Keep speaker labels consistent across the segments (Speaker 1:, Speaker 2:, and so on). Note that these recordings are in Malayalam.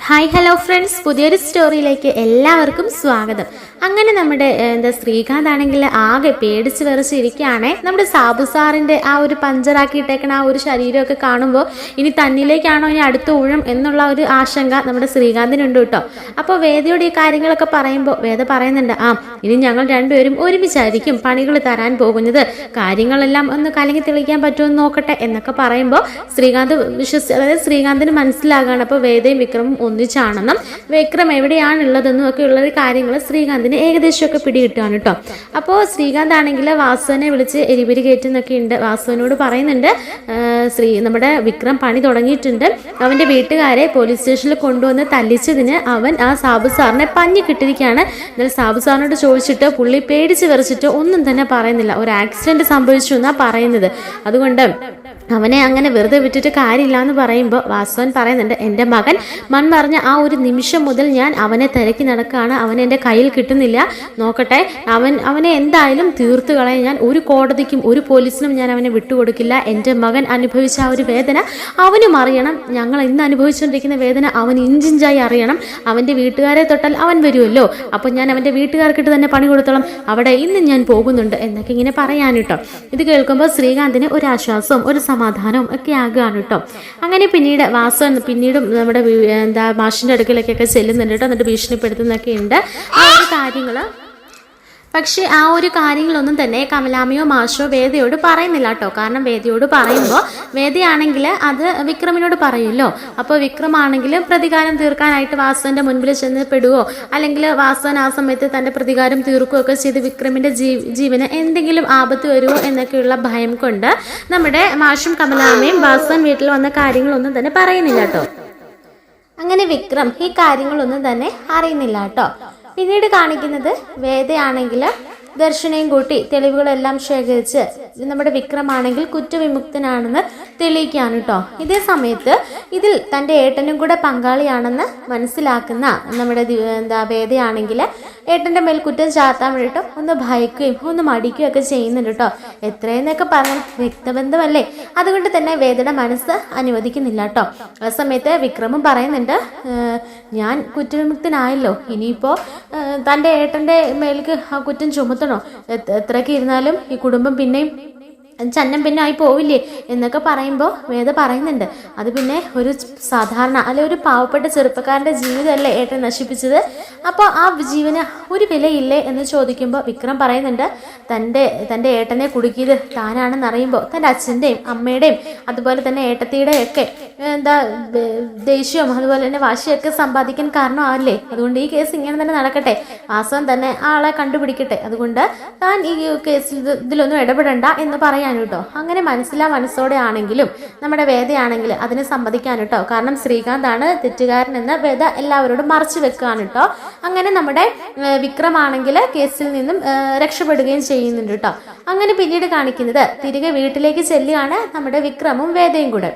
Speaker 1: ഹായ് ഹലോ ഫ്രണ്ട്സ്, പുതിയൊരു സ്റ്റോറിയിലേക്ക് എല്ലാവർക്കും സ്വാഗതം. അങ്ങനെ നമ്മുടെ ശ്രീകാന്ത് ആണെങ്കിൽ ആകെ പേടിച്ച് വിറച്ചിരിക്കുകയാണേ. നമ്മുടെ സാബു സാറിൻ്റെ ആ ഒരു പഞ്ചറാക്കിയിട്ടേക്കണ ആ ഒരു ശരീരമൊക്കെ കാണുമ്പോൾ ഇനി തന്നിലേക്കാണോ ഇനി അടുത്ത ഊഴം എന്നുള്ള ഒരു ആശങ്ക നമ്മുടെ ശ്രീകാന്തിനുണ്ട് കേട്ടോ. അപ്പോൾ വേദയോട് ഈ കാര്യങ്ങളൊക്കെ പറയുമ്പോൾ വേദ പറയുന്നുണ്ട്, ഇനി ഞങ്ങൾ രണ്ടുപേരും ഒരുമിച്ചായിരിക്കും പണികൾ തരാൻ പോകുന്നത്, കാര്യങ്ങളെല്ലാം ഒന്ന് കലങ്ങി തെളിയിക്കാൻ പറ്റുമെന്ന് നോക്കട്ടെ എന്നൊക്കെ പറയുമ്പോൾ അതായത് ശ്രീകാന്തിന് മനസ്സിലാകാണ്. അപ്പോൾ വേദയും വിക്രമും ഒന്നിച്ചാണെന്നും വിക്രം എവിടെയാണുള്ളതെന്നും ഒക്കെ ഉള്ള കാര്യങ്ങൾ ശ്രീകാന്തിന് ഏകദേശമൊക്കെ പിടികിട്ടുകയാണ് കേട്ടോ. അപ്പോൾ ശ്രീകാന്ത് ആണെങ്കിൽ വാസുവിനെ വിളിച്ച് എരിപിരി കയറ്റുന്നൊക്കെ ഉണ്ട്. വാസുവിനോട് പറയുന്നുണ്ട്, നമ്മുടെ വിക്രം പണി തുടങ്ങിയിട്ടുണ്ട്, അവൻ്റെ വീട്ടുകാരെ പോലീസ് സ്റ്റേഷനിൽ കൊണ്ടുവന്ന് തല്ലിച്ചതിന് അവൻ ആ സാബു സാറിനെ പഞ്ഞി കിട്ടിയിരിക്കുകയാണ്. എന്നാൽ സാബു സാറിനോട് ചോദിച്ചിട്ട് പുള്ളി പേടിച്ച് വിറച്ചിട്ട് ഒന്നും തന്നെ പറയുന്നില്ല. ഒരു ആക്സിഡന്റ് സംഭവിച്ചു എന്നാണ് പറയുന്നത്. അതുകൊണ്ട് അവനെ അങ്ങനെ വെറുതെ വിട്ടിട്ട് കാര്യമില്ല എന്ന് പറയുമ്പോൾ വാസുവൻ പറയുന്നുണ്ട്, എൻ്റെ മകൻ മൺമറിഞ്ഞ ആ ഒരു നിമിഷം മുതൽ ഞാൻ അവനെ തിരക്കി നടക്കുകയാണ്, അവൻ എൻ്റെ കയ്യിൽ കിട്ടുന്നില്ല, നോക്കട്ടെ, അവനെ എന്തായാലും തീർത്തു കളയാൻ ഞാൻ ഒരു കോടതിക്കും ഒരു പോലീസിനും ഞാൻ അവനെ വിട്ടുകൊടുക്കില്ല. എൻ്റെ മകൻ അനുഭവിച്ച ആ ഒരു വേദന അവനും അറിയണം, ഞങ്ങൾ ഇന്ന് അനുഭവിച്ചുകൊണ്ടിരിക്കുന്ന വേദന അവൻ ഇഞ്ചിഞ്ചായി അറിയണം. അവൻ്റെ വീട്ടുകാരെ തൊട്ടാൽ അവൻ വരുമല്ലോ, അപ്പോൾ ഞാൻ അവൻ്റെ വീട്ടുകാർക്കിട്ട് തന്നെ പണി കൊടുത്തോളം അവിടെ ഇന്ന് ഞാൻ പോകുന്നുണ്ട് എന്നൊക്കെ ഇങ്ങനെ പറയാൻ കേട്ടോ. ഇത് കേൾക്കുമ്പോൾ ശ്രീകാന്തിന് ഒരു ആശ്വാസവും ഒരു സമാധാനവും ഒക്കെ ആകുകയാണ് കേട്ടോ. അങ്ങനെ പിന്നീട് വാസു പിന്നീടും നമ്മുടെ മാഷിൻ്റെ അടുക്കലേക്കൊക്കെ ചെല്ലുന്നുണ്ട് കേട്ടോ. എന്നിട്ട് ഭീഷണിപ്പെടുത്തുന്നൊക്കെ ഉണ്ട് ആ ഒരു കാര്യങ്ങൾ. പക്ഷേ ആ ഒരു കാര്യങ്ങളൊന്നും തന്നെ കമലാമ്മയോ മാഷോ വേദയോട് പറയുന്നില്ല കേട്ടോ. കാരണം വേദയോട് പറയുമ്പോൾ വേദയാണെങ്കിൽ അത് വിക്രമിനോട് പറയുമല്ലോ. അപ്പോൾ വിക്രമാണെങ്കിൽ പ്രതികാരം തീർക്കാനായിട്ട് വാസുവിൻ്റെ മുൻപിൽ ചെന്ന് പെടുവോ, അല്ലെങ്കിൽ വാസുവൻ ആ സമയത്ത് തൻ്റെ പ്രതികാരം തീർക്കുകയൊക്കെ ചെയ്ത് വിക്രമിൻ്റെ ജീവന് എന്തെങ്കിലും ആപത്ത് വരുമോ എന്നൊക്കെയുള്ള ഭയം കൊണ്ട് നമ്മുടെ മാഷും കമലാമ്മയും വാസുവൻ വീട്ടിൽ വന്ന കാര്യങ്ങളൊന്നും തന്നെ പറയുന്നില്ല കേട്ടോ. അങ്ങനെ വിക്രം ഈ കാര്യങ്ങളൊന്നും തന്നെ അറിയുന്നില്ല കേട്ടോ. പിന്നീട് കാണിക്കുന്നത് വേദയാണെങ്കിൽ ദർശനയും കൂട്ടി തെളിവുകളെല്ലാം ശേഖരിച്ച് നമ്മുടെ വിക്രമാണെങ്കിൽ കുറ്റവിമുക്തനാണെന്ന് തെളിയിക്കുകയാണ് കേട്ടോ. ഇതേ സമയത്ത് ഇതിൽ തൻ്റെ ഏട്ടനും കൂടെ പങ്കാളിയാണെന്ന് മനസ്സിലാക്കുന്ന നമ്മുടെ വേദയാണെങ്കിൽ ഏട്ടൻ്റെ മേൽ കുറ്റം ചാർത്താൻ വേണ്ടിയിട്ട് ഒന്ന് ഭയക്കുകയും ഒന്ന് മടിക്കുകയും ഒക്കെ ചെയ്യുന്നുണ്ട് കേട്ടോ. എത്രയെന്നൊക്കെ പറഞ്ഞാൽ വ്യക്തബന്ധമല്ലേ, അതുകൊണ്ട് തന്നെ വേദയുടെ മനസ്സ് അനുവദിക്കുന്നില്ല കേട്ടോ. ആ സമയത്ത് വിക്രമും പറയുന്നുണ്ട്, ഞാൻ കുറ്റവിമുക്തനായല്ലോ, ഇനിയിപ്പോൾ തൻ്റെ ഏട്ടൻ്റെ മേലേക്ക് ആ കുറ്റം ചുമത്തണോ, എത്രയൊക്കെ ഇരുന്നാലും ഈ കുടുംബം പിന്നെയും ചന്നം പിന്നെ ആയി പോവില്ലേ എന്നൊക്കെ പറയുമ്പോൾ വേദ പറയുന്നുണ്ട്, അത് പിന്നെ ഒരു സാധാരണ അല്ലെ ഒരു പാവപ്പെട്ട ചെറുപ്പക്കാരൻ്റെ ജീവിതമല്ലേ ഏട്ടൻ നശിപ്പിച്ചത്, അപ്പോൾ ആ ജീവന് ഒരു വിലയില്ലേ എന്ന് ചോദിക്കുമ്പോൾ വിക്രം പറയുന്നുണ്ട്, തൻ്റെ ഏട്ടനെ കുടുക്കിയത് താനാണെന്ന് അറിയുമ്പോൾ തൻ്റെ അച്ഛൻ്റെയും അമ്മയുടെയും അതുപോലെ തന്നെ ഏട്ടത്തിയുടെയും ഒക്കെ ദേഷ്യവും അതുപോലെ തന്നെ വാശിയൊക്കെ സമ്പാദിക്കാൻ കാരണമാവില്ലേ, അതുകൊണ്ട് ഈ കേസ് ഇങ്ങനെ തന്നെ നടക്കട്ടെ, വാസവൻ തന്നെ ആളെ കണ്ടുപിടിക്കട്ടെ, അതുകൊണ്ട് താൻ ഈ കേസിൽ ഇതിലൊന്നും ഇടപെടണ്ട എന്ന് പറയാൻ കേട്ടോ. അങ്ങനെ മനസ്സോടെ ആണെങ്കിലും നമ്മുടെ വേദയാണെങ്കിൽ അതിന് സമ്മതിക്കാൻ കേട്ടോ. കാരണം ശ്രീകാന്താണ് തെറ്റുകാരൻ എന്ന് വേദ എല്ലാവരോടും മറച്ചു വെക്കുകയാണ് കേട്ടോ. അങ്ങനെ നമ്മുടെ വിക്രമാണെങ്കിൽ കേസിൽ നിന്നും രക്ഷപ്പെടുകയും ചെയ്യുന്നുണ്ട് കേട്ടോ. അങ്ങനെ പിന്നീട് കാണിക്കുന്നത് തിരികെ വീട്ടിലേക്ക് ചെല്ലുകയാണ് നമ്മുടെ വിക്രമും വേദയും കൂടെ.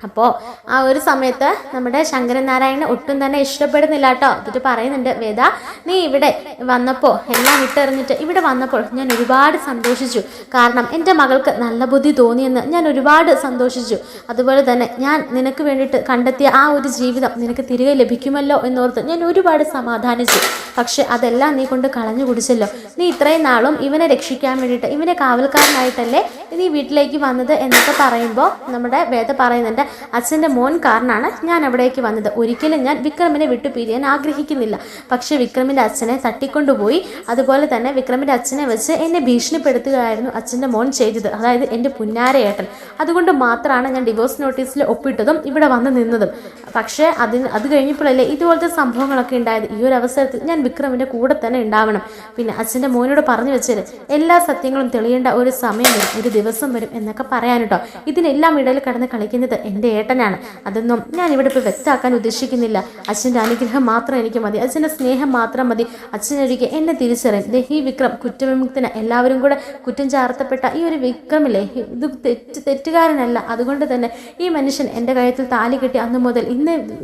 Speaker 1: അപ്പോൾ ആ ഒരു സമയത്ത് നമ്മുടെ ശങ്കരൻ നാരായണനെ ഒട്ടും തന്നെ ഇഷ്ടപ്പെടുന്നില്ല കേട്ടോ. എന്നിട്ട് പറയുന്നുണ്ട്, വേദ നീ ഇവിടെ വന്നപ്പോൾ എല്ലാം വിട്ടെറിഞ്ഞിട്ട് ഇവിടെ വന്നപ്പോൾ ഞാൻ ഒരുപാട് സന്തോഷിച്ചു. കാരണം എൻ്റെ മകൾക്ക് നല്ല ബുദ്ധി തോന്നിയെന്ന് ഞാൻ ഒരുപാട് സന്തോഷിച്ചു. അതുപോലെ തന്നെ ഞാൻ നിനക്ക് വേണ്ടിയിട്ട് കണ്ടെത്തിയ ആ ഒരു ജീവിതം നിനക്ക് തിരികെ ലഭിക്കുമല്ലോ എന്നോർത്ത് ഞാൻ ഒരുപാട് സമാധാനിച്ചു. പക്ഷെ അതെല്ലാം നീ കൊണ്ട് കളഞ്ഞു കുടിച്ചല്ലോ. നീ ഇത്രയും നാളും ഇവനെ രക്ഷിക്കാൻ വേണ്ടിയിട്ട് ഇവനെ കാവൽക്കാരനായിട്ടല്ലേ നീ വീട്ടിലേക്ക് വന്നത് എന്നൊക്കെ പറയുമ്പോൾ നമ്മുടെ വേദ പറയുന്നുണ്ട്, അച്ഛൻ്റെ മോൻ കാരണമാണ് ഞാൻ അവിടേക്ക് വന്നത്. ഒരിക്കലും ഞാൻ വിക്രമിനെ വിട്ടു പിരിയാൻ ആഗ്രഹിക്കുന്നില്ല. പക്ഷെ വിക്രമിൻ്റെ അച്ഛനെ തട്ടിക്കൊണ്ടുപോയി അതുപോലെ തന്നെ വിക്രമിൻ്റെ അച്ഛനെ വെച്ച് എന്നെ ഭീഷണിപ്പെടുത്തുകയായിരുന്നു അച്ഛൻ്റെ മോൻ ചെയ്തത്, അതായത് എൻ്റെ പുന്നാരയേട്ടൻ. അതുകൊണ്ട് മാത്രമാണ് ഞാൻ ഡിവോഴ്സ് നോട്ടീസിൽ ഒപ്പിട്ടതും ഇവിടെ വന്ന് നിന്നതും. പക്ഷേ അത് കഴിഞ്ഞപ്പോഴല്ലേ ഇതുപോലത്തെ സംഭവങ്ങളൊക്കെ ഉണ്ടായത്. ഈ ഒരു അവസരത്തിൽ ഞാൻ വിക്രമിൻ്റെ കൂടെ തന്നെ ഉണ്ടാവണം. പിന്നെ അച്ഛൻ്റെ മോനോട് പറഞ്ഞു വെച്ചത് എല്ലാ സത്യങ്ങളും തെളിയേണ്ട ഒരു സമയം വരും, ഒരു ദിവസം വരും എന്നൊക്കെ പറയാൻ കേട്ടോ. ഇതിനെല്ലാം ഇടയിൽ കടന്ന് കളിക്കുന്നത് എൻ്റെ ഏട്ടനാണ്. അതൊന്നും ഞാൻ ഇവിടെ ഇപ്പോൾ വ്യക്തമാക്കാൻ ഉദ്ദേശിക്കുന്നില്ല. അച്ഛൻ്റെ അനുഗ്രഹം മാത്രം എനിക്ക് മതി, അച്ഛൻ്റെ സ്നേഹം മാത്രം മതി. അച്ഛനൊരിക്കൽ എന്നെ തിരിച്ചറിയും. ഈ വിക്രം കുറ്റവിമുക്തന് എല്ലാവരും കൂടെ കുറ്റം ചാർത്തപ്പെട്ട ഈ ഒരു വിക്രമില്ലേ, ഇത് തെറ്റുകാരനല്ല. അതുകൊണ്ട് തന്നെ ഈ മനുഷ്യൻ എൻ്റെ കഴുത്തിൽ താലി കെട്ടി അന്ന് മുതൽ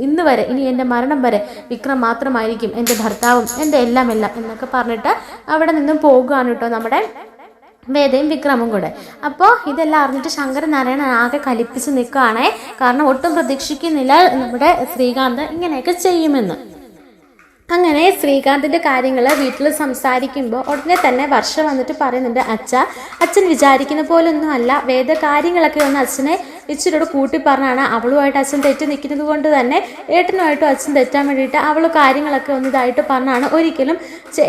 Speaker 1: ഇന്ന് വരെ ഇനി എൻ്റെ മരണം വരെ വിക്രം മാത്രമായിരിക്കും എൻ്റെ ഭർത്താവും എൻ്റെ എല്ലാം എന്നൊക്കെ പറഞ്ഞിട്ട് അവിടെ നിന്നും പോകുകയാണ് കേട്ടോ നമ്മുടെ വേദയും വിക്രമും കൂടെ. അപ്പോൾ ഇതെല്ലാം അറിഞ്ഞിട്ട് ശങ്കരനാരായണൻ ആകെ കലിപ്പിച്ച് നിൽക്കുകയാണേ. കാരണം ഒട്ടും പ്രതീക്ഷിക്കുന്നില്ല നമ്മുടെ ശ്രീകാന്ത് ഇങ്ങനെയൊക്കെ ചെയ്യുമെന്ന്. അങ്ങനെ ശ്രീകാന്തിൻ്റെ കാര്യങ്ങൾ വീട്ടിൽ സംസാരിക്കുമ്പോൾ ഉടനെ തന്നെ വർഷ വന്നിട്ട് പറയുന്നുണ്ട്, അച്ഛൻ വിചാരിക്കുന്ന പോലൊന്നും അല്ല, വേദ കാര്യങ്ങളൊക്കെ ഒന്ന് അച്ഛനെ ഇച്ചിരിയോട് കൂട്ടി പറഞ്ഞാണ്. അവളുമായിട്ട് അച്ഛൻ തെറ്റി നിൽക്കുന്നത് കൊണ്ട് തന്നെ ഏട്ടനുമായിട്ടും അച്ഛൻ തെറ്റാൻ വേണ്ടിയിട്ട് അവൾ കാര്യങ്ങളൊക്കെ ഒന്ന് ഇതായിട്ട് പറഞ്ഞാണ്. ഒരിക്കലും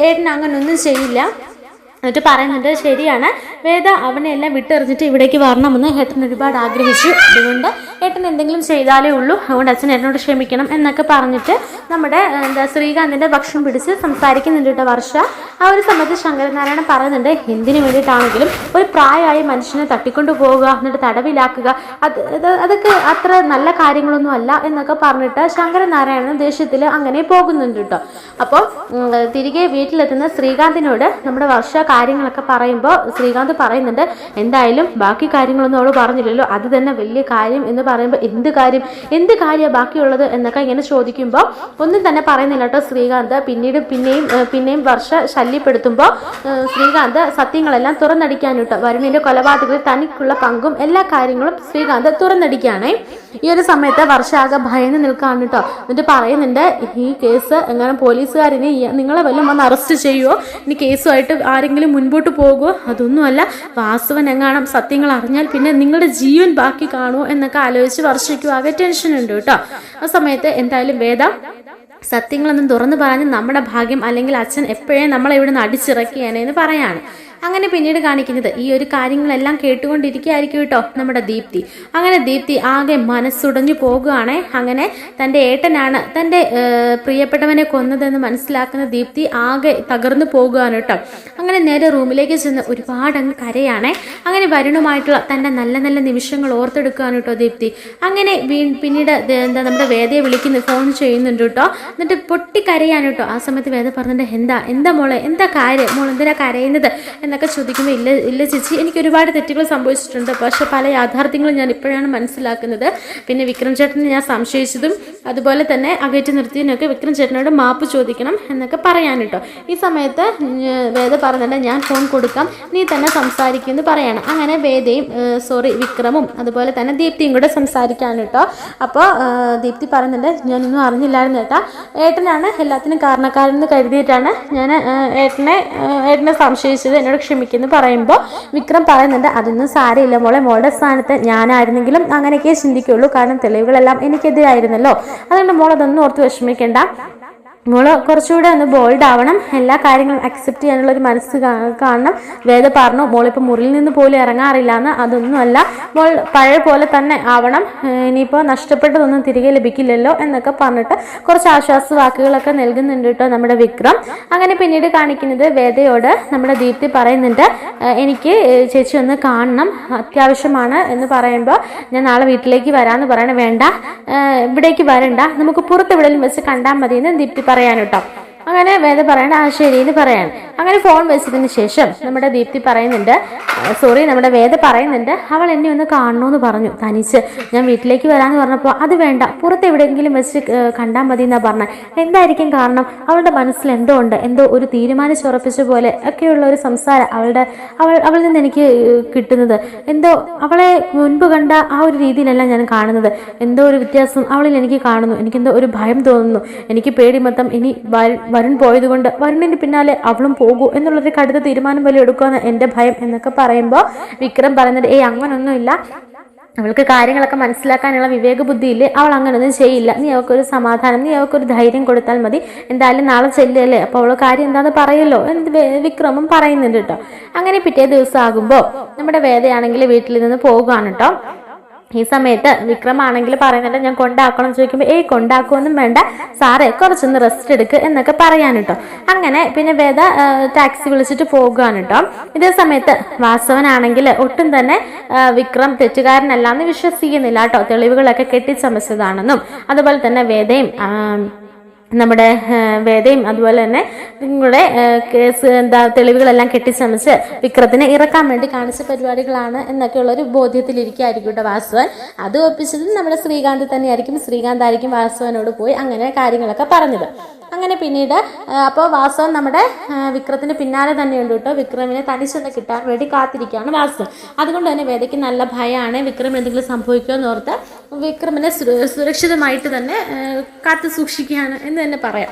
Speaker 1: ഏട്ടൻ അങ്ങനൊന്നും ചെയ്യില്ല. എന്നിട്ട് പറയുന്നുണ്ട്, ശരിയാണ് വേദ അവനെ എല്ലാം വിട്ടെറിഞ്ഞിട്ട് ഇവിടേക്ക് വരണമെന്ന് ഏട്ടൻ ഒരുപാട് ആഗ്രഹിച്ചു, അതുകൊണ്ട് ഏട്ടൻ എന്തെങ്കിലും ചെയ്താലേ ഉള്ളൂ, അതുകൊണ്ട് അച്ഛൻ ഏട്ടനോട് ക്ഷമിക്കണം എന്നൊക്കെ പറഞ്ഞിട്ട് നമ്മുടെ ശ്രീകാന്തിൻ്റെ പക്ഷം പിടിച്ച് സംസാരിക്കുന്നുണ്ട് കേട്ടോ വർഷ. ആ ഒരു സമയത്ത് ശങ്കരനാരായണൻ പറയുന്നുണ്ട്, എന്തിനു വേണ്ടിയിട്ടാണെങ്കിലും ഒരു പ്രായമായ മനുഷ്യനെ തട്ടിക്കൊണ്ടു പോവുക, എന്നിട്ട് തടവിലാക്കുക, അതൊക്കെ അത്ര നല്ല കാര്യങ്ങളൊന്നും അല്ല എന്നൊക്കെ പറഞ്ഞിട്ട് ശങ്കരനാരായണൻ ദേഷ്യത്തിൽ അങ്ങനെ പോകുന്നുണ്ട് കേട്ടോ. അപ്പോൾ തിരികെ വീട്ടിലെത്തുന്ന ശ്രീകാന്തിനോട് നമ്മുടെ വർഷ കാര്യങ്ങളൊക്കെ പറയുമ്പോൾ ശ്രീകാന്ത് പറയുന്നുണ്ട്, എന്തായാലും ബാക്കി കാര്യങ്ങളൊന്നും അവൾ പറഞ്ഞില്ലല്ലോ, അത് തന്നെ വലിയ കാര്യം എന്ന് പറയുമ്പോൾ എന്ത് കാര്യമാണ് ബാക്കിയുള്ളത് എന്നൊക്കെ ഇങ്ങനെ ചോദിക്കുമ്പോൾ ഒന്നും തന്നെ പറയുന്നില്ല കേട്ടോ ശ്രീകാന്ത്. പിന്നെയും വർഷ ശല്യപ്പെടുത്തുമ്പോൾ ശ്രീകാന്ത് സത്യങ്ങളെല്ലാം തുറന്നടിക്കാൻ കേട്ടോ. വരുണിന്റെ കൊലപാതകത്തിൽ തനിക്കുള്ള പങ്കും എല്ലാ കാര്യങ്ങളും ശ്രീകാന്ത് തുറന്നടിക്കുകയാണേ. ഈ ഒരു സമയത്ത് വർഷ ആകെ ഭയന്ന് നിൽക്കുകയാണ് കേട്ടോ. എന്നിട്ട് പറയുന്നുണ്ട്, ഈ കേസ് എങ്ങനെ പോലീസുകാരിനെ നിങ്ങളെ വല്ലതും വന്ന് അറസ്റ്റ് ചെയ്യുമോ, ഇനി കേസുമായിട്ട് ആരെങ്കിലും മുൻപോട്ട് പോകുമോ, അതൊന്നുമല്ല വാസവൻ എങ്ങാനും സത്യങ്ങൾ അറിഞ്ഞാൽ പിന്നെ നിങ്ങളുടെ ജീവൻ ബാക്കി കാണുമോ എന്നൊക്കെ ആലോചിച്ച് വർഷയ്ക്കും ആകെ ടെൻഷൻ ഉണ്ട് കേട്ടോ. ആ സമയത്ത് എന്തായാലും വേദ സത്യങ്ങളൊന്നും തുറന്നു പറഞ്ഞ് നമ്മുടെ ഭാഗ്യം, അല്ലെങ്കിൽ അച്ഛൻ എപ്പോഴേ നമ്മളെ ഇവിടെ നിന്ന് അടിച്ചിറക്കിയാനെന്ന് പറയാണ്. അങ്ങനെ പിന്നീട് കാണിക്കുന്നത് ഈ ഒരു കാര്യങ്ങളെല്ലാം കേട്ടുകൊണ്ടിരിക്കുകയായിരിക്കും കേട്ടോ നമ്മുടെ ദീപ്തി. അങ്ങനെ ദീപ്തി ആകെ മനസ്സുടഞ്ഞു പോകുകയാണേ. അങ്ങനെ തൻ്റെ ഏട്ടനാണ് തൻ്റെ പ്രിയപ്പെട്ടവനെ കൊന്നതെന്ന് മനസ്സിലാക്കുന്ന ദീപ്തി ആകെ തകർന്നു പോകുകയാണ് കേട്ടോ. അങ്ങനെ നേരെ റൂമിലേക്ക് ചെന്ന് ഒരുപാട് അങ്ങ് കരയാണേ. അങ്ങനെ വരുണുമായിട്ടുള്ള തൻ്റെ നല്ല നല്ല നിമിഷങ്ങൾ ഓർത്തെടുക്കുകയാണ് കേട്ടോ ദീപ്തി. അങ്ങനെ പിന്നീട് നമ്മുടെ വേദയെ വിളിക്കുന്നു, ഫോൺ ചെയ്യുന്നുണ്ട് കേട്ടോ. എന്നിട്ട് പൊട്ടിക്കരയാണ് കേട്ടോ. ആ സമയത്ത് വേദ പറഞ്ഞിട്ട്, എന്താ മോളെ, എന്താ കാര്യം, മോൾ എന്തിനാ കരയുന്നത് എന്നൊക്കെ ചോദിക്കുമ്പോൾ, ഇല്ല ചേച്ചി, എനിക്ക് ഒരുപാട് തെറ്റുകൾ സംഭവിച്ചിട്ടുണ്ട്, പക്ഷെ പല യാഥാർത്ഥ്യങ്ങളും ഞാൻ ഇപ്പോഴാണ് മനസ്സിലാക്കുന്നത്. പിന്നെ വിക്രം ചേട്ടനെ ഞാൻ സംശയിച്ചതും അതുപോലെ തന്നെ അകറ്റി നിർത്തിയതിനൊക്കെ വിക്രം ചേട്ടനോട് മാപ്പ് ചോദിക്കണം എന്നൊക്കെ പറയാൻ കേട്ടോ. ഈ സമയത്ത് വേദ പറഞ്ഞിട്ട്, ഞാൻ ഫോൺ കൊടുക്കാം, നീ തന്നെ സംസാരിക്കുമെന്ന് പറയാണ്. അങ്ങനെ വേദയും വിക്രമും അതുപോലെ തന്നെ ദീപ്തിയും കൂടെ സംസാരിക്കാൻ കേട്ടോ. അപ്പോൾ ദീപ്തി പറയുന്നുണ്ട്, ഞാനൊന്നും അറിഞ്ഞില്ലായിരുന്നു ഏട്ടാ, ഏട്ടനാണ് എല്ലാത്തിനും കാരണക്കാരെന്ന് കരുതിയിട്ടാണ് ഞാൻ ഏട്ടനെ സംശയിച്ചത്, എന്നോട് ക്ഷമിക്കുന്നു പറയുമ്പോൾ വിക്രം പറയുന്നുണ്ട്, അതൊന്നും സാരമില്ല മോളെ, മോളുടെ സ്ഥാനത്ത് ഞാനായിരുന്നെങ്കിലും അങ്ങനെയൊക്കെ ചിന്തിക്കുള്ളൂ, കാരണം തെളിവുകളെല്ലാം എനിക്കെതിരായിരുന്നല്ലോ, അതുകൊണ്ട് മോളതൊന്നും ഓർത്ത് വിഷമിക്കേണ്ട, മോള് കുറച്ചുകൂടെ ഒന്ന് ബോൾഡ് ആവണം, എല്ലാ കാര്യങ്ങളും അക്സെപ്റ്റ് ചെയ്യാനുള്ളൊരു മനസ്സ് കാണണം. വേദ പറഞ്ഞു, മോളിപ്പോൾ മുറിയിൽ നിന്ന് പോലും ഇറങ്ങാറില്ല എന്ന്, അതൊന്നുമല്ല, മോൾ പഴയ പോലെ തന്നെ ആവണം, ഇനിയിപ്പോൾ നഷ്ടപ്പെട്ടതൊന്നും തിരികെ ലഭിക്കില്ലല്ലോ എന്നൊക്കെ പറഞ്ഞിട്ട് കുറച്ച് ആശ്വാസ വാക്കുകളൊക്കെ നൽകുന്നുണ്ട് കേട്ടോ നമ്മുടെ വിക്രം. അങ്ങനെ പിന്നീട് കാണിക്കുന്നത് വേദയോട് നമ്മുടെ ദീപ്തി പറയുന്നുണ്ട്, എനിക്ക് ചേച്ചി ഒന്ന് കാണണം, അത്യാവശ്യമാണ് എന്ന് പറയുമ്പോൾ, ഞാൻ നാളെ വീട്ടിലേക്ക് വരാമെന്ന് പറയണേ, വേണ്ട ഇവിടേക്ക് വരണ്ട, നമുക്ക് പുറത്തെവിടെയും വെച്ച് കണ്ടാൽ മതി എന്ന് ദീപ്തി പറയാൻ കേട്ടോ. അങ്ങനെ വേദ പറയണ ആ ശരി എന്ന് പറയാണ്. അങ്ങനെ ഫോൺ വെച്ചതിന് ശേഷം നമ്മുടെ ദീപ്തി പറയുന്നുണ്ട്, നമ്മുടെ വേദ പറയുന്നുണ്ട്, അവൾ എന്നെ ഒന്ന് കാണണമെന്ന് പറഞ്ഞു തനിച്ച്, ഞാൻ വീട്ടിലേക്ക് വരാമെന്ന് പറഞ്ഞപ്പോൾ അത് വേണ്ട, പുറത്ത് എവിടെയെങ്കിലും വെച്ച് കണ്ടാൽ മതി എന്നാ പറഞ്ഞത്. എന്തായിരിക്കും കാരണം? അവളുടെ മനസ്സിൽ എന്തോ ഉണ്ട്, എന്തോ ഒരു തീരുമാനിച്ചുറപ്പിച്ച പോലെ ഒക്കെയുള്ള ഒരു സംസാരം അവളിൽ നിന്ന് എനിക്ക് കിട്ടുന്നത്, എന്തോ അവളെ മുൻപ് കണ്ട ആ ഒരു രീതിയിലല്ല ഞാൻ കാണുന്നത്, എന്തോ ഒരു വ്യത്യാസം അവളിൽ എനിക്ക് കാണുന്നു, എനിക്കെന്തോ ഒരു ഭയം തോന്നുന്നു, എനിക്ക് പേടി മൊത്തം ഇനി വരുൺ പോയത് കൊണ്ട് വരുണിന് പിന്നാലെ അവളും പോകൂ എന്നുള്ളൊരു കടുത്ത തീരുമാനം പോലെ എടുക്കുമെന്ന് എൻ്റെ ഭയം എന്നൊക്കെ പറയുമ്പോൾ വിക്രം പറയുന്നത്, അങ്ങനൊന്നുമില്ല, അവൾക്ക് കാര്യങ്ങളൊക്കെ മനസ്സിലാക്കാനുള്ള വിവേക ബുദ്ധിയില്ലേ, അവൾ അങ്ങനൊന്നും ചെയ്യില്ല, നീ അവൾക്കൊരു സമാധാനം, നീ അവൾക്കൊരു ധൈര്യം കൊടുത്താൽ മതി, എന്തായാലും നാളെ ചെല്ലല്ലേ, അപ്പോൾ അവൾ കാര്യം എന്താന്ന് പറയല്ലോ എന്ന് വിക്രമും പറയുന്നുണ്ട് കേട്ടോ. അങ്ങനെ പിറ്റേ ദിവസം ആകുമ്പോൾ നമ്മുടെ വേദയാണെങ്കിൽ വീട്ടിൽ നിന്ന് പോകുകയാണ് കേട്ടോ. ഈ സമയത്ത് വിക്രമാണെങ്കിൽ പറയുന്നുണ്ട്, ഞാൻ കൊണ്ടാക്കണം ചോദിക്കുമ്പോൾ കൊണ്ടാക്കുമൊന്നും വേണ്ട സാറേ, കുറച്ചൊന്ന് റെസ്റ്റ് എടുക്ക് എന്നൊക്കെ പറയാൻ കേട്ടോ. അങ്ങനെ പിന്നെ വേദ ടാക്സി വിളിച്ചിട്ട് പോകുകയാണ് കേട്ടോ. ഇതേ സമയത്ത് വാസവനാണെങ്കിൽ ഒട്ടും തന്നെ വിക്രം തെറ്റുകാരനല്ലാന്ന് വിശ്വസിക്കുന്നില്ല കേട്ടോ. തെളിവുകളൊക്കെ കെട്ടിച്ചമച്ചതാണെന്നും അതുപോലെ തന്നെ നമ്മുടെ വേദയും അതുപോലെ തന്നെ നിങ്ങളുടെ കേസ് തെളിവുകളെല്ലാം കെട്ടിച്ചമച്ച് വിക്രത്തിനെ ഇറക്കാൻ വേണ്ടി കാണിച്ച പരിപാടികളാണ് എന്നൊക്കെയുള്ളൊരു ബോധ്യത്തിലിരിക്കുകയായിരിക്കും കേട്ടോ വാസവൻ. അത് ഒപ്പിച്ചത് നമ്മുടെ ശ്രീകാന്ത് തന്നെയായിരിക്കും. ശ്രീകാന്ത് ആയിരിക്കും വാസവനോട് പോയി അങ്ങനെ കാര്യങ്ങളൊക്കെ പറഞ്ഞത്. അങ്ങനെ പിന്നീട് അപ്പോൾ വാസവൻ നമ്മുടെ വിക്രത്തിന് പിന്നാലെ തന്നെയുണ്ട് കേട്ടോ. വിക്രമിനെ തനിച്ചെന്ന് കിട്ടാൻ വേണ്ടി കാത്തിരിക്കുകയാണ് വാസവൻ. അതുകൊണ്ട് തന്നെ വേദയ്ക്ക് നല്ല ഭയമാണ് വിക്രം എന്തെങ്കിലും സംഭവിക്കുമോ എന്ന് ഓർത്ത് വിക്രമിനെ സുരക്ഷിതമായിട്ട് തന്നെ കാത്തു സൂക്ഷിക്കുകയാണ് എന്ന് തന്നെ പറയാം.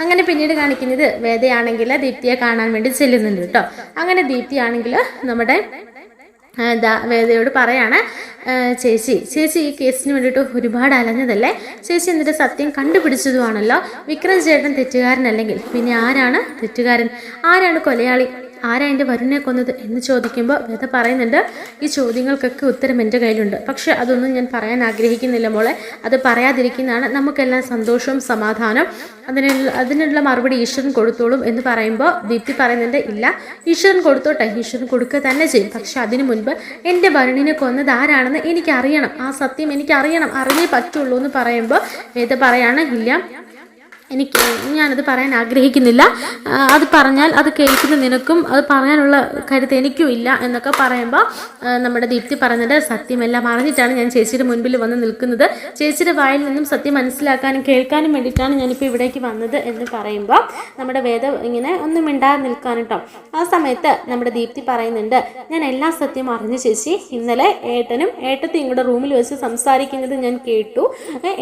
Speaker 1: അങ്ങനെ പിന്നീട് കാണിക്കുന്നത് വേദയാണെങ്കിൽ ദീപ്തിയെ കാണാൻ വേണ്ടി ചെല്ലുന്നുണ്ട് കേട്ടോ. അങ്ങനെ ദീപ്തിയാണെങ്കിൽ നമ്മുടെ വേദയോട് പറയാണ്, ചേച്ചി ഈ കേസിന് വേണ്ടിയിട്ട് ഒരുപാട് അലഞ്ഞതല്ലേ ചേച്ചി, എന്നിട്ട് സത്യം കണ്ടുപിടിച്ചതുമാണല്ലോ. വിക്രം ചേട്ടൻ തെറ്റുകാരനല്ലെങ്കിൽ പിന്നെ ആരാണ് തെറ്റുകാരൻ, ആരാണ് കൊലയാളി, ആരാ എൻ്റെ വരുണിനെ കൊന്നത് എന്ന് ചോദിക്കുമ്പോൾ വേദ പറയുന്നുണ്ട്, ഈ ചോദ്യങ്ങൾക്കൊക്കെ ഉത്തരം എൻ്റെ കയ്യിലുണ്ട്, പക്ഷെ അതൊന്നും ഞാൻ പറയാൻ ആഗ്രഹിക്കുന്നില്ല മോളെ. അത് പറയാതിരിക്കുന്നതാണ് നമുക്കെല്ലാം സന്തോഷവും സമാധാനം. അതിനുള്ള മറുപടി ഈശ്വരൻ കൊടുത്തോളും എന്ന് പറയുമ്പോൾ ദീപ്തി പറയുന്നുണ്ട്, ഇല്ല ഈശ്വരൻ കൊടുത്തോട്ടെ, ഈശ്വരൻ കൊടുക്കുക തന്നെ ചെയ്യും, പക്ഷെ അതിനു മുൻപ് എൻ്റെ വരുണിനെ കൊന്നത് ആരാണെന്ന് എനിക്കറിയണം, ആ സത്യം എനിക്കറിയണം, അറിഞ്ഞേ പറ്റുള്ളൂ എന്ന് പറയുമ്പോൾ വേദ പറയാണ്, ഇല്ല ഞാനത് പറയാൻ ആഗ്രഹിക്കുന്നില്ല, അത് പറഞ്ഞാൽ അത് കേൾക്കുന്ന നിനക്കും അത് പറയാനുള്ള കരുത്ത് എനിക്കും ഇല്ല എന്നൊക്കെ പറയുമ്പോൾ നമ്മുടെ ദീപ്തി പറയുന്നത്, സത്യമെല്ലാം അറിഞ്ഞിട്ടാണ് ഞാൻ ചേച്ചിയുടെ മുൻപിൽ വന്ന് നിൽക്കുന്നത്, ചേച്ചിയുടെ വായിൽ നിന്നും സത്യം മനസ്സിലാക്കാനും കേൾക്കാനും വേണ്ടിയിട്ടാണ് ഞാനിപ്പോൾ ഇവിടേക്ക് വന്നത് എന്ന് പറയുമ്പോൾ നമ്മുടെ വേദ ഇങ്ങനെ ഒന്നും മിണ്ടാതെ നിൽക്കാൻ കേട്ടോ. ആ സമയത്ത് നമ്മുടെ ദീപ്തി പറയുന്നുണ്ട്, ഞാൻ എല്ലാ സത്യം അറിഞ്ഞു ചേച്ചി, ഇന്നലെ ഏട്ടനും ഏട്ടത്തിയും കൂടെ റൂമിൽ വെച്ച് സംസാരിക്കുന്നത് ഞാൻ കേട്ടു,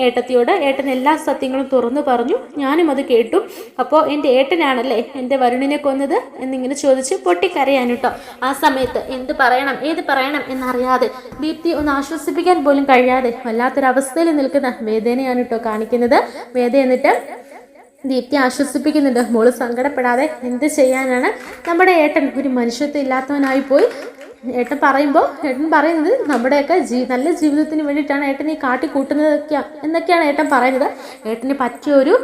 Speaker 1: ഏട്ടത്തിയോട് ഏട്ടൻ എല്ലാ സത്യങ്ങളും തുറന്നു പറഞ്ഞു, ഞാനും അത് കേട്ടു. അപ്പോൾ എൻ്റെ ഏട്ടനാണല്ലേ എൻ്റെ വരുണിനെ കൊന്നത് എന്നിങ്ങനെ ചോദിച്ച് പൊട്ടിക്കരയാൻ കേട്ടോ. ആ സമയത്ത് എന്ത് പറയണം ഏത് പറയണം എന്നറിയാതെ ദീപ്തി ഒന്ന് ആശ്വസിപ്പിക്കാൻ പോലും കഴിയാതെ വല്ലാത്തൊരവസ്ഥയിൽ നിൽക്കുന്ന വേദനയാണ് കേട്ടോ കാണിക്കുന്നത്. വേദ എന്നിട്ട് ദീപ്തി ആശ്വസിപ്പിക്കുന്നുണ്ട്, മോള് സങ്കടപ്പെടാതെ, എന്ത് ചെയ്യാനാണ്, നമ്മുടെ ഏട്ടൻ ഒരു മനുഷ്യത്വം ഇല്ലാത്തവനായി പോയി. ഏട്ടൻ പറയുന്നത് നമ്മുടെയൊക്കെ നല്ല ജീവിതത്തിന് വേണ്ടിയിട്ടാണ് ഏട്ടൻ ഈ കാട്ടിക്കൂട്ടുന്നത് എന്നൊക്കെയാണ് ഏട്ടൻ പറയുന്നത്. ഏട്ടന് പറ്റിയ ഒരു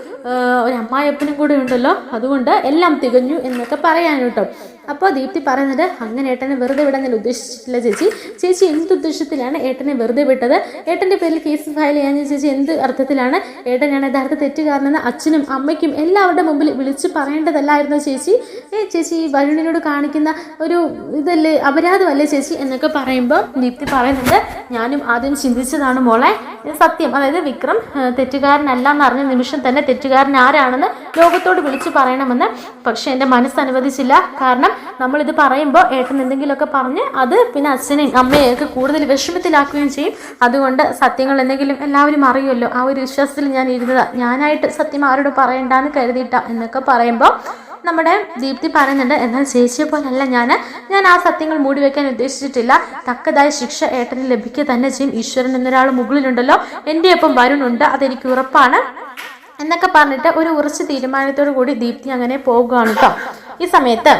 Speaker 1: അമ്മായിയപ്പനും കൂടെ ഉണ്ടല്ലോ, അതുകൊണ്ട് എല്ലാം തികഞ്ഞു എന്നൊക്കെ പറയാൻ കേട്ടോ. അപ്പോൾ ദീപ്തി പറയുന്നത്, അങ്ങനെ ഏട്ടനെ വെറുതെ വിടാൻ ഞാൻ ഉദ്ദേശിച്ചിട്ടില്ല ചേച്ചി എന്തുദ്ദേശത്തിലാണ് ഏട്ടനെ വെറുതെ വിട്ടത്, ഏട്ടൻ്റെ പേരിൽ കേസ് ഫയൽ ചെയ്യാൻ ചേച്ചി എന്ത് അർത്ഥത്തിലാണ്, ഏട്ടനാണ് യഥാർത്ഥ തെറ്റുകാരനെന്ന് അച്ഛനും അമ്മയ്ക്കും എല്ലാവരുടെ മുമ്പിൽ വിളിച്ച് പറയേണ്ടതല്ലായിരുന്നു ചേച്ചി ഈ വരുണിനോട് കാണിക്കുന്ന ഒരു ഇതല്ലേ, അപരാധമല്ലേ ചേച്ചി എന്നൊക്കെ പറയുമ്പോൾ ദീപ്തി പറയുന്നുണ്ട്, ഞാനും ആദ്യം ചിന്തിച്ചതാണ് മോളെ സത്യം, അതായത് വിക്രം തെറ്റുകാരനല്ല എന്നറിഞ്ഞ നിമിഷം തന്നെ തെറ്റുകാരൻ ആരാണെന്ന് ലോകത്തോട് വിളിച്ചു പറയണമെന്ന്. പക്ഷെ എൻ്റെ മനസ്സ് അനുവദിച്ചില്ല, കാരണം നമ്മളിത് പറയുമ്പോൾ ഏട്ടൻ എന്തെങ്കിലുമൊക്കെ പറഞ്ഞ് അത് പിന്നെ അച്ഛനെയും അമ്മയെയൊക്കെ കൂടുതൽ വിഷമത്തിലാക്കുകയും ചെയ്യും. അതുകൊണ്ട് സത്യങ്ങൾ എന്തെങ്കിലും എല്ലാവരും അറിയുമല്ലോ, ആ ഒരു വിശ്വാസത്തിൽ ഞാൻ ഇരുന്നതാ, ഞാനായിട്ട് സത്യം ആരോട് പറയണ്ടെന്ന് കരുതിയിട്ടാ എന്നൊക്കെ പറയുമ്പോൾ നമ്മുടെ ദീപ്തി പറയുന്നുണ്ട്, എന്നാൽ ചേച്ചിയെ പോലല്ല ഞാൻ ആ സത്യങ്ങൾ മൂടി വെക്കാൻ ഉദ്ദേശിച്ചിട്ടില്ല, തക്കതായ ശിക്ഷ ഏട്ടന് ലഭിക്കുക തന്നെ ചെയ്യും, ഈശ്വരൻ എന്നൊരാൾ മുകളിലുണ്ടല്ലോ, എൻ്റെ ഒപ്പം വരുന്നുണ്ട്, അതെനിക്ക് ഉറപ്പാണ് എന്നൊക്കെ പറഞ്ഞിട്ട് ഒരു ഉറച്ച തീരുമാനത്തോടു കൂടി ദീപ്തി അങ്ങനെ പോകുകയാണ് കേട്ടോ. ഈ സമയത്ത്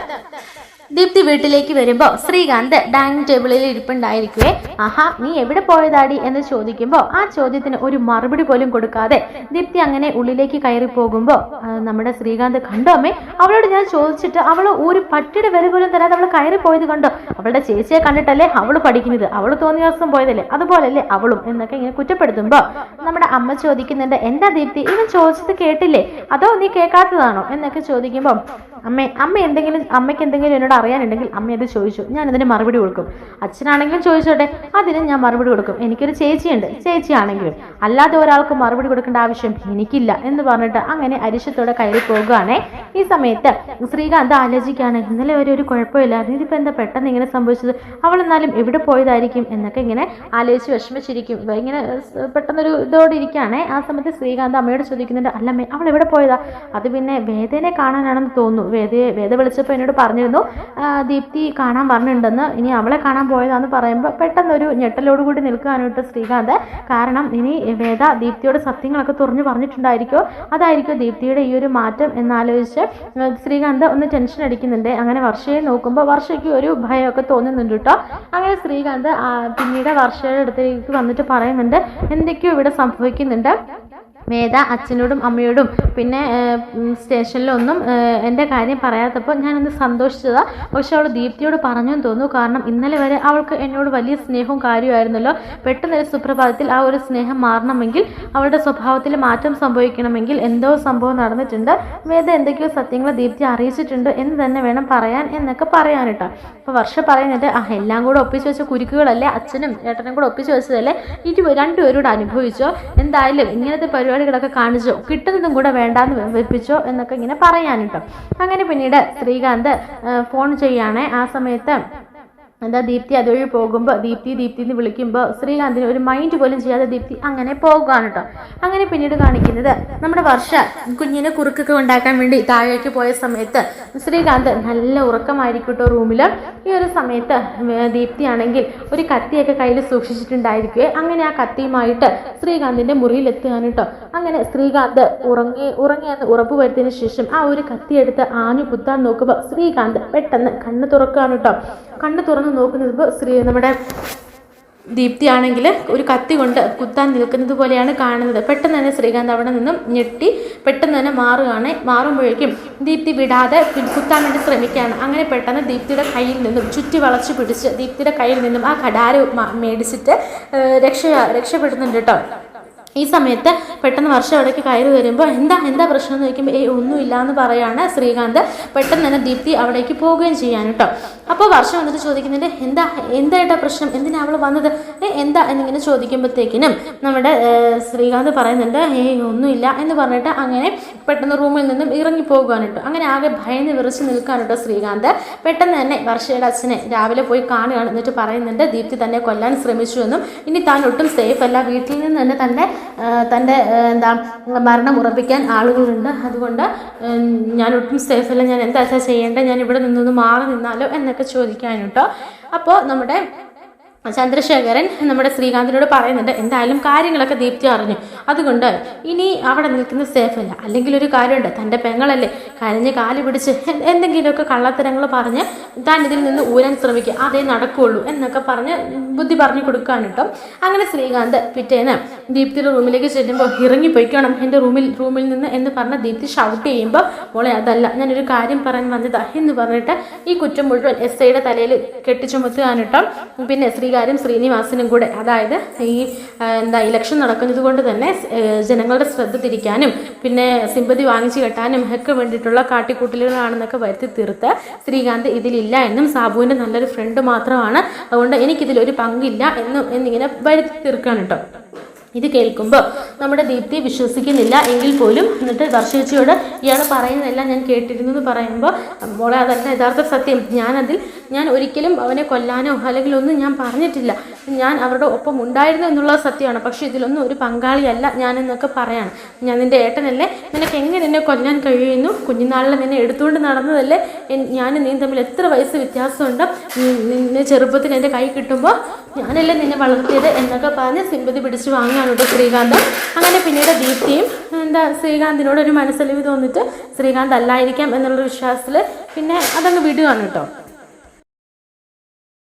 Speaker 1: ദീപ്തി വീട്ടിലേക്ക് വരുമ്പോൾ ശ്രീകാന്ത് ഡൈനിങ് ടേബിളിൽ ഇരിപ്പുണ്ടായിരിക്കുവേ. ആഹാ, നീ എവിടെ പോയതാടി എന്ന് ചോദിക്കുമ്പോൾ ആ ചോദ്യത്തിന് ഒരു മറുപടി പോലും കൊടുക്കാതെ ദീപ്തി അങ്ങനെ ഉള്ളിലേക്ക് കയറി പോകുമ്പോൾ നമ്മുടെ ശ്രീകാന്ത്, കണ്ടോ അമ്മേ, അവളോട് ഞാൻ ചോദിച്ചിട്ട് അവൾ ഒരു പട്ടിയുടെ വില പോലും തരാതെ അവൾ കയറി പോയത് കണ്ടോ, അവളുടെ ചേച്ചിയെ കണ്ടിട്ടല്ലേ അവൾ പഠിക്കുന്നത്, അവൾ തോന്നിയ ദിവസം പോയതല്ലേ, അതുപോലല്ലേ അവളും എന്നൊക്കെ ഇങ്ങനെ കുറ്റപ്പെടുത്തുമ്പോൾ നമ്മുടെ അമ്മ ചോദിക്കുന്നുണ്ട്, എന്താ ദീപ്തി ഇവൻ ചോദിച്ചത് കേട്ടില്ലേ, അതോ നീ കേൾക്കാത്തതാണോ എന്നൊക്കെ ചോദിക്കുമ്പോൾ അമ്മയ്ക്ക് എന്തെങ്കിലും എന്നോട് അറിയാനുണ്ടെങ്കിൽ അമ്മ അത് ചോദിച്ചു, ഞാനതിന് മറുപടി കൊടുക്കും, അച്ഛനാണെങ്കിലും ചോദിച്ചോട്ടെ അതിന് ഞാൻ മറുപടി കൊടുക്കും, എനിക്കൊരു ചേച്ചിയുണ്ട്, ചേച്ചിയാണെങ്കിലും അല്ലാതെ ഒരാൾക്ക് മറുപടി കൊടുക്കേണ്ട ആവശ്യം എനിക്കില്ല എന്ന് പറഞ്ഞിട്ട് അങ്ങനെ അരിശത്തോടെ കയറി പോകുകയാണേ. ഈ സമയത്ത് ശ്രീകാന്ത് ആലോചിക്കുകയാണ്, ഇന്നലെ വരെ ഒരു കുഴപ്പമില്ല, ഇതിപ്പോൾ എന്താ പെട്ടെന്ന് ഇങ്ങനെ സംഭവിച്ചത്, അവൾ എന്നാലും എവിടെ പോയതായിരിക്കും എന്നൊക്കെ ഇങ്ങനെ ആലോചിച്ച് വിഷമിച്ചിരിക്കും, ഇങ്ങനെ പെട്ടെന്നൊരു ഇതോടെ ഇരിക്കുകയാണേ. ആ സമയത്ത് ശ്രീകാന്ത് അമ്മയോട് ചോദിക്കുന്നുണ്ട്, അല്ലമ്മേ അവൾ എവിടെ പോയതാ, അത് പിന്നെ വേദനെ കാണാനാണെന്ന് തോന്നുന്നു, വേദ വിളിച്ചപ്പോൾ എന്നോട് പറഞ്ഞിരുന്നു ദീപ്തി കാണാൻ പറഞ്ഞിട്ടുണ്ടെന്ന്, ഇനി അവളെ കാണാൻ പോയതാന്ന് പറയുമ്പോൾ പെട്ടെന്നൊരു ഞെട്ടലോടുകൂടി നിൽക്കാനായിട്ട് ശ്രീകാന്ത്. കാരണം ഇനി വേദ ദീപ്തിയോട് സത്യങ്ങളൊക്കെ തുറന്നു പറഞ്ഞിട്ടുണ്ടായിരിക്കോ, അതായിരിക്കും ദീപ്തിയുടെ ഈ ഒരു മാറ്റം എന്നാലോചിച്ച് ശ്രീകാന്ത് ഒന്ന് ടെൻഷൻ അടിക്കുന്നുണ്ട്. അങ്ങനെ വർഷയെ നോക്കുമ്പോൾ വർഷയ്ക്ക് ഒരു ഭയമൊക്കെ തോന്നുന്നുണ്ട് കേട്ടോ. അങ്ങനെ ശ്രീകാന്ത് പിന്നീട് വർഷയുടെ അടുത്തേക്ക് വന്നിട്ട് പറയുന്നുണ്ട്, എന്തൊക്കെയോ ഇവിടെ സംഭവിക്കുന്നുണ്ട്, വേദ അച്ഛനോടും അമ്മയോടും പിന്നെ സ്റ്റേഷനിലൊന്നും എൻ്റെ കാര്യം പറയാത്തപ്പോൾ ഞാനൊന്ന് സന്തോഷിച്ചതാണ്, പക്ഷെ അവൾ ദീപ്തിയോട് പറഞ്ഞെന്ന് തോന്നുന്നു, കാരണം ഇന്നലെ വരെ അവൾക്ക് എന്നോട് വലിയ സ്നേഹവും കാര്യമായിരുന്നല്ലോ, പെട്ടെന്നൊരു സുപ്രഭാതത്തിൽ ആ ഒരു സ്നേഹം മാറണമെങ്കിൽ അവളുടെ സ്വഭാവത്തിൽ മാറ്റം സംഭവിക്കണമെങ്കിൽ എന്തോ സംഭവം നടന്നിട്ടുണ്ട്, വേദ എന്തൊക്കെയോ സത്യങ്ങൾ ദീപ്തി അറിയിച്ചിട്ടുണ്ട് എന്ന് തന്നെ വേണം പറയാൻ എന്നൊക്കെ പറയാനിട്ടോ. അപ്പോൾ വർഷ പറയുന്നുണ്ട്, എല്ലാം കൂടെ ഒപ്പിച്ച് വെച്ച കുരുക്കുകളല്ലേ, അച്ഛനും ഏട്ടനും കൂടെ ഒപ്പിച്ച് വെച്ചതല്ലേ, രണ്ടുപേരോട് അനുഭവിച്ചോ, എന്തായാലും ഇങ്ങനത്തെ പരിപാടി പരിപാടികളൊക്കെ കാണിച്ചോ, കിട്ടുന്നതും കൂടെ വേണ്ടാന്ന് വെപ്പിച്ചോ എന്നൊക്കെ ഇങ്ങനെ പറയാൻ കേട്ടോ. അങ്ങനെ പിന്നീട് ശ്രീകാന്ത് ഫോൺ ചെയ്യുകയാണെ. ആ സമയത്ത് എന്താ ദീപ്തി അതുവഴി പോകുമ്പോൾ ദീപ്തി എന്ന് വിളിക്കുമ്പോൾ ശ്രീകാന്തിന് ഒരു മൈൻഡ് പോലും ചെയ്യാതെ ദീപ്തി അങ്ങനെ പോകുകയാണ് കേട്ടോ. അങ്ങനെ പിന്നീട് കാണിക്കുന്നത് നമ്മുടെ വർഷ കുഞ്ഞിനെ കുറുക്കൊക്കെ ഉണ്ടാക്കാൻ വേണ്ടി താഴേക്ക് പോയ സമയത്ത് ശ്രീകാന്ത് നല്ല ഉറക്കമായിരിക്കും കേട്ടോ റൂമിൽ. ഈ ഒരു സമയത്ത് ദീപ്തി ആണെങ്കിൽ ഒരു കത്തിയൊക്കെ കയ്യിൽ സൂക്ഷിച്ചിട്ടുണ്ടായിരിക്കുവേ. അങ്ങനെ ആ കത്തിയുമായിട്ട് ശ്രീകാന്തിൻ്റെ മുറിയിലെത്തുകയാണ് കേട്ടോ. അങ്ങനെ ശ്രീകാന്ത് ഉറങ്ങിയെന്ന് ഉറപ്പ് വരുത്തിയതിന് ശേഷം ആ ഒരു കത്തിയെടുത്ത് ആഞ്ഞു കുത്താൻ നോക്കുമ്പോൾ ശ്രീകാന്ത് പെട്ടെന്ന് കണ്ണ് തുറക്കുകയാണ് കേട്ടോ. കണ്ണ് തുറന്ന് നോക്കുന്നത് നമ്മുടെ ദീപ്തി ആണെങ്കിൽ ഒരു കത്തി കൊണ്ട് കുത്താൻ നിൽക്കുന്നത് പോലെയാണ് കാണുന്നത്. പെട്ടെന്ന് തന്നെ ശ്രീകാന്ത് അവിടെ നിന്നും ഞെട്ടി പെട്ടെന്ന് തന്നെ മാറുമ്പോഴേക്കും ദീപ്തി വിടാതെ കുത്താൻ വേണ്ടി ശ്രമിക്കുകയാണ്. അങ്ങനെ പെട്ടെന്ന് ദീപ്തിയുടെ കയ്യിൽ നിന്നും ചുറ്റി വളച്ചു പിടിച്ച് ദീപ്തിയുടെ കയ്യിൽ നിന്നും ആ കടാര മേടിച്ചിട്ട് രക്ഷപ്പെടുന്നുണ്ട് കേട്ടോ. ഈ സമയത്ത് പെട്ടെന്ന് വർഷം അവിടേക്ക് കയറി വരുമ്പോൾ എന്താ പ്രശ്നം എന്ന് ചോദിക്കുമ്പോൾ ഒന്നുമില്ല എന്ന് പറയാണ് ശ്രീകാന്ത്. പെട്ടെന്ന് തന്നെ ദീപ്തി അവിടേക്ക് പോവുകയും ചെയ്യാൻ കേട്ടോ. അപ്പോൾ വർഷം വന്നിട്ട് ചോദിക്കുന്നുണ്ട് എന്തായിട്ടാ പ്രശ്നം, എന്തിനാ അവൾ വന്നത്, എന്താ എന്നിങ്ങനെ ചോദിക്കുമ്പോഴത്തേക്കിനും നമ്മുടെ ശ്രീകാന്ത് പറയുന്നുണ്ട് ഒന്നുമില്ല എന്ന് പറഞ്ഞിട്ട് അങ്ങനെ പെട്ടെന്ന് റൂമിൽ നിന്നും ഇറങ്ങി പോകുവാൻ കേട്ടോ. അങ്ങനെ ആകെ ഭയന്ന് വിറച്ച് നിൽക്കാൻ കേട്ടോ ശ്രീകാന്ത്. പെട്ടെന്ന് തന്നെ വർഷയുടെ അച്ഛനെ രാവിലെ പോയി കാണുകയാണ്. എന്നിട്ട് പറയുന്നുണ്ട് ദീപ്തി തന്നെ കൊല്ലാൻ ശ്രമിച്ചു എന്നും ഇനി താൻ ഒട്ടും സേഫ് അല്ല, വീട്ടിൽ നിന്ന് തന്നെ തൻ്റെ മരണം ഉറപ്പിക്കാൻ ആളുകളുണ്ട്, അതുകൊണ്ട് ഞാൻ ഒട്ടും സേഫ് അല്ല, ഞാൻ എന്താ ചെയ്യേണ്ടത്, ഞാൻ ഇവിടെ നിന്നൊന്ന് മാറി നിന്നാലോ എന്നൊക്കെ ചോദിക്കാൻ കേട്ടോ. അപ്പോൾ നമ്മുടെ ചന്ദ്രശേഖരൻ നമ്മുടെ ശ്രീകാന്തിനോട് പറയുന്നുണ്ട് എന്തായാലും കാര്യങ്ങളൊക്കെ ദീപ്തി അറിഞ്ഞു, അതുകൊണ്ട് ഇനി അവിടെ നിൽക്കുന്ന സേഫ് അല്ല. അല്ലെങ്കിൽ ഒരു കാര്യമുണ്ട്, തൻ്റെ പെങ്ങളല്ലേ കരഞ്ഞ് കാല് പിടിച്ച് എന്തെങ്കിലുമൊക്കെ കള്ളത്തരങ്ങൾ പറഞ്ഞ് താൻ ഇതിൽ നിന്ന് ഊരാൻ ശ്രമിക്കുക, അതേ നടക്കുകയുള്ളൂ എന്നൊക്കെ പറഞ്ഞ് ബുദ്ധി പറഞ്ഞു കൊടുക്കാൻ കിട്ടും. അങ്ങനെ ശ്രീകാന്ത് പിറ്റേന്ന് ദീപ്തിയുടെ റൂമിലേക്ക് ചെല്ലുമ്പോൾ ഇറങ്ങിപ്പോയിക്കണം എൻ്റെ റൂമിൽ നിന്ന് എന്ന് പറഞ്ഞ് ദീപ്തി ഷൗട്ട് ചെയ്യുമ്പോൾ മോളെ അതല്ല, ഞാനൊരു കാര്യം പറയാൻ വന്നതാ എന്ന് പറഞ്ഞിട്ട് ഈ കുറ്റം മുഴുവൻ SIയുടെ തലയിൽ കെട്ടിച്ചുമത്തുകയാണ് കേട്ടോ. പിന്നെ ശ്രീനിവാസനും കൂടെ, അതായത് ഈ ഇലക്ഷൻ നടക്കുന്നത് കൊണ്ട് തന്നെ ജനങ്ങളുടെ ശ്രദ്ധ തിരിക്കാനും പിന്നെ സിമ്പതി വാങ്ങിച്ചു കെട്ടാനും ഒക്കെ വേണ്ടിയിട്ടുള്ള കാട്ടിക്കൂട്ടലുകളാണെന്നൊക്കെ വരുത്തി തീർത്ത് ശ്രീകാന്ത് ഇതിലില്ല എന്നും സാബുവിൻ്റെ നല്ലൊരു ഫ്രണ്ട് മാത്രമാണ്, അതുകൊണ്ട് എനിക്കിതിലൊരു പങ്കില്ല എന്നിങ്ങനെ വരുത്തി തീർക്കുകയാണ് കേട്ടോ. ഇത് കേൾക്കുമ്പോൾ നമ്മുടെ ദീപ്തി വിശ്വസിക്കുന്നില്ല എങ്കിൽ പോലും എന്നിട്ട് വർഷേച്ചിയോട് ഇയാൾ പറയുന്നതെല്ലാം ഞാൻ കേട്ടിരുന്നു എന്ന് പറയുമ്പോൾ മോളെ അതല്ല യഥാർത്ഥ സത്യം, ഞാൻ ഒരിക്കലും അവനെ കൊല്ലാനോ അല്ലെങ്കിൽ ഒന്നും ഞാൻ പറഞ്ഞിട്ടില്ല, ഞാൻ അവരുടെ ഒപ്പം ഉണ്ടായിരുന്നു എന്നുള്ളത് സത്യമാണ്, പക്ഷേ ഇതിലൊന്നും ഒരു പങ്കാളിയല്ല ഞാനെന്നൊക്കെ പറയാണ്. ഞാൻ നിൻ്റെ ഏട്ടനല്ലേ, നിനക്ക് എങ്ങനെ എന്നെ കൊല്ലാൻ കഴിയുന്നു, കുഞ്ഞുനാളിൽ നിന്നെ എടുത്തുകൊണ്ട് നടന്നതല്ലേ, നീ തമ്മിൽ എത്ര വയസ്സ് വ്യത്യാസമുണ്ട്, നിന്നെ ചെറുപ്പത്തിൽ എൻ്റെ കൈ കിട്ടുമ്പോൾ ഞാനല്ലേ നിന്നെ വളർത്തിയത് എന്നൊക്കെ പറഞ്ഞ് സിമ്പതി പിടിച്ച് വാങ്ങാനുണ്ട് ശ്രീകാന്ത്. അങ്ങനെ പിന്നീട് ദീപ്തിയും ശ്രീകാന്തിനോട് ഒരു മനസ്സലിവ് തോന്നിട്ട് ശ്രീകാന്ത് അല്ലായിരിക്കാം എന്നുള്ള വിശ്വാസത്തിൽ പിന്നെ അതങ്ങ് വിടുകയാണ് കേട്ടോ.